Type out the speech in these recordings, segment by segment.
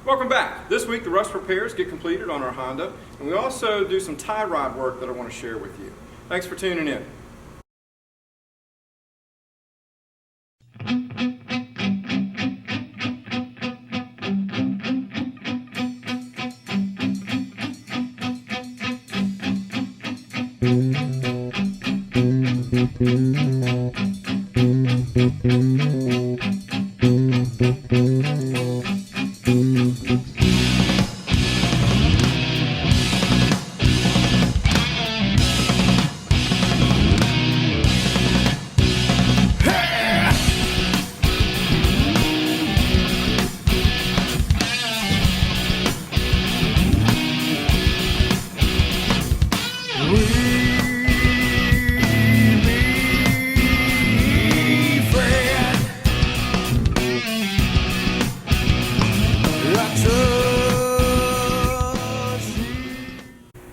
Welcome back. This week the rust repairs get completed on our Honda, and we also do some tie rod work that I want to share with you. Thanks for tuning in.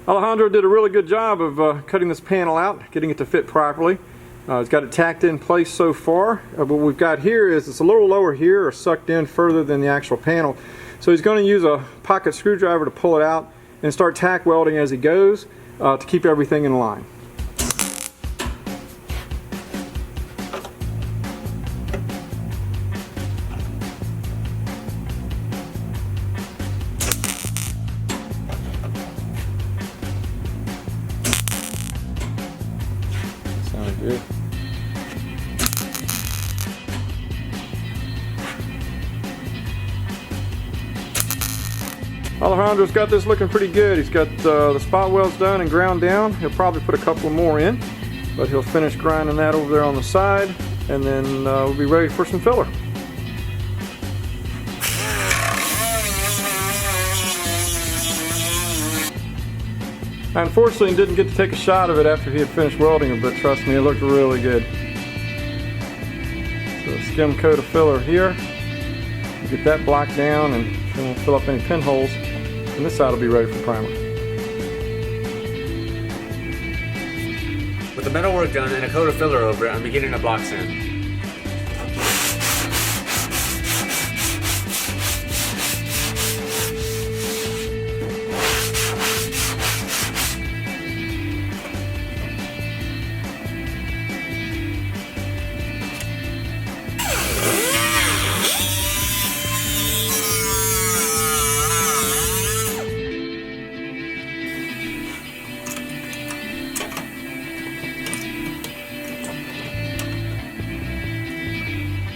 Alejandro did a really good job of cutting this panel out, getting it to fit properly. He's got it tacked in place so far. What we've got here is it's a little lower here, or sucked in further than the actual panel. So he's going to use a pocket screwdriver to pull it out and start tack welding as he goes to keep everything in line. Sounds good. Alejandro's got this looking pretty good. He's got the spot welds done and ground down. He'll probably put a couple more in, but he'll finish grinding that over there on the side, and then we'll be ready for some filler. I unfortunately didn't get to take a shot of it after he had finished welding it, but trust me, it looked really good. So a skim coat of filler here. Get that block down, and then we'll fill up any pinholes, and this side will be ready for primer. With the metal work done and a coat of filler over it, I'm beginning to block sand.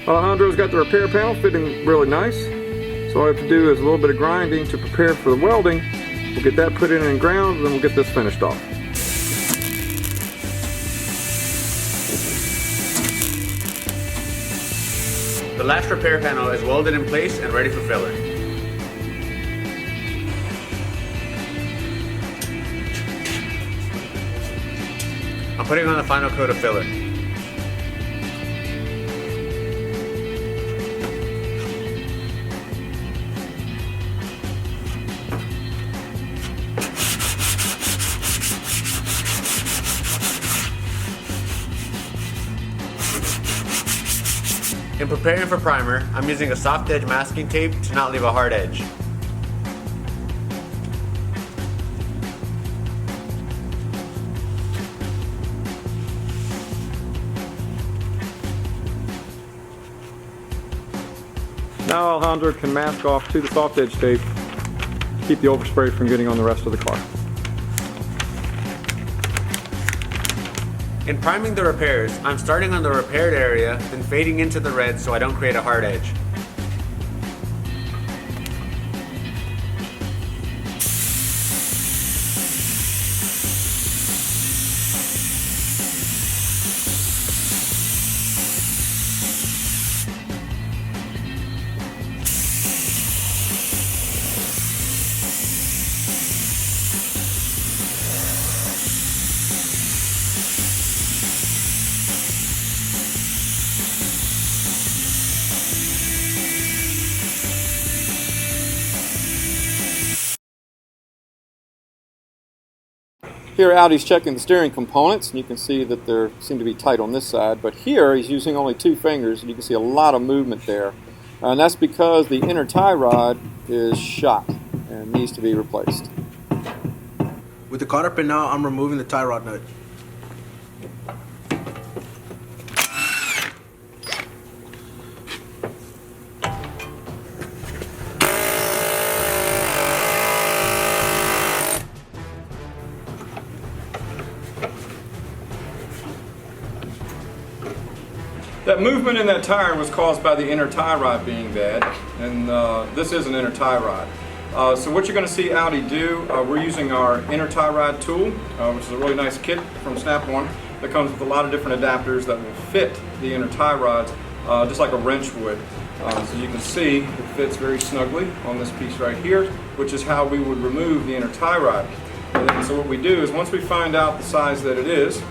Alejandro's got the repair panel fitting really nice. So all I have to do is a little bit of grinding to prepare for the welding. We'll get that put in and ground, and then we'll get this finished off. The last repair panel is welded in place and ready for filler. I'm putting on the final coat of filler. In preparing for primer, I'm using a soft edge masking tape to not leave a hard edge. Now Alejandro can mask off to the soft edge tape, keep the overspray from getting on the rest of the car. In priming the repairs, I'm starting on the repaired area, then fading into the red so I don't create a hard edge. Here out he's checking the steering components, and you can see that they seem to be tight on this side, but here he's using only 2 fingers, and you can see a lot of movement there. And that's because the inner tie rod is shot and needs to be replaced. With the cotter pin now, I'm removing the tie rod nut. That movement in that tire was caused by the inner tie rod being bad, and this is an inner tie rod. So what you're going to see Audi do, we're using our inner tie rod tool, which is a really nice kit from Snap-on that comes with a lot of different adapters that will fit the inner tie rods just like a wrench would. So you can see it fits very snugly on this piece right here, which is how we would remove the inner tie rod. And then, so what we do is once we find out the size that it is,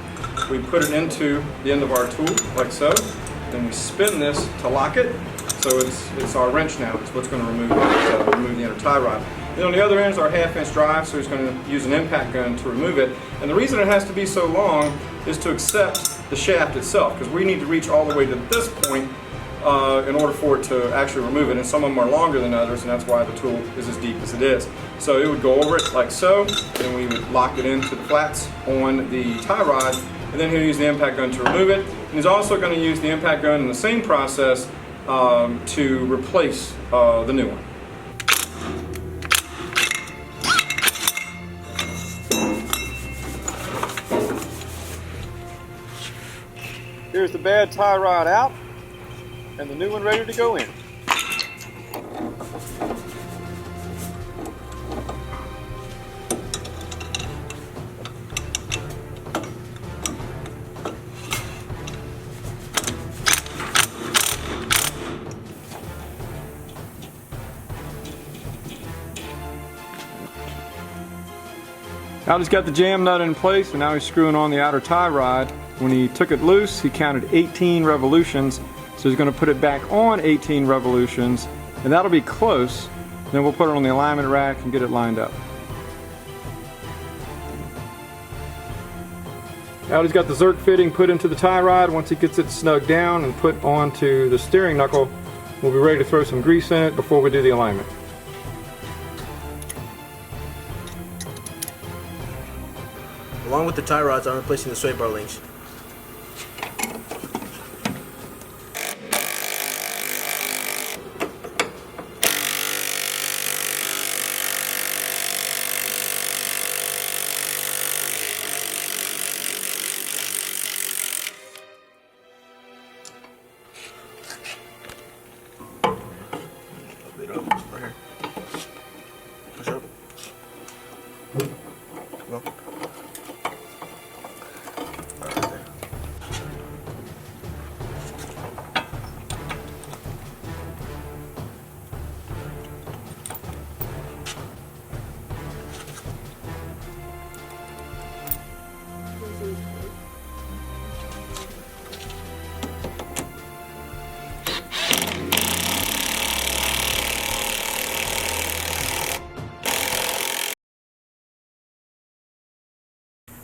we put it into the end of our tool like so. Then we spin this to lock it, so it's our wrench now. It's what's going to remove the inner tie rod. Then on the other end is our 1/2-inch drive, so he's going to use an impact gun to remove it. And the reason it has to be so long is to accept the shaft itself, because we need to reach all the way to this point in order for it to actually remove it. And some of them are longer than others, and that's why the tool is as deep as it is. So it would go over it like so, and we would lock it into the flats on the tie rod, and then he'll use the impact gun to remove it. And he's also going to use the impact gun in the same process to replace the new one. Here's the bad tie rod out, and the new one ready to go in. Audis got the jam nut in place, and now he's screwing on the outer tie rod. When he took it loose, he counted 18 revolutions, so he's going to put it back on 18 revolutions, and that'll be close. Then we'll put it on the alignment rack and get it lined up. Audis got the Zerk fitting put into the tie rod. Once he gets it snugged down and put onto the steering knuckle, we'll be ready to throw some grease in it before we do the alignment. Along with the tie rods, I'm replacing the sway bar links. Right here. Push up. Go.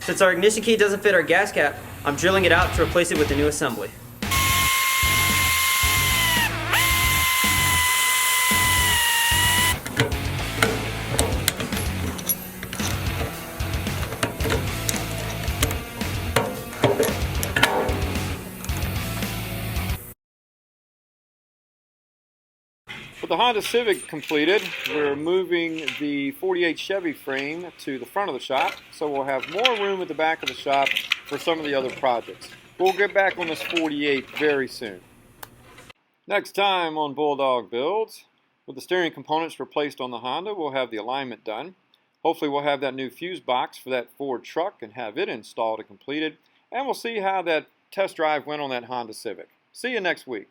Since our ignition key doesn't fit our gas cap, I'm drilling it out to replace it with the new assembly. With the Honda Civic completed, we're moving the 48 Chevy frame to the front of the shop, so we'll have more room at the back of the shop for some of the other projects. We'll get back on this 48 very soon. Next time on Bulldog Builds, with the steering components replaced on the Honda, we'll have the alignment done. Hopefully we'll have that new fuse box for that Ford truck and have it installed and completed, and we'll see how that test drive went on that Honda Civic. See you next week.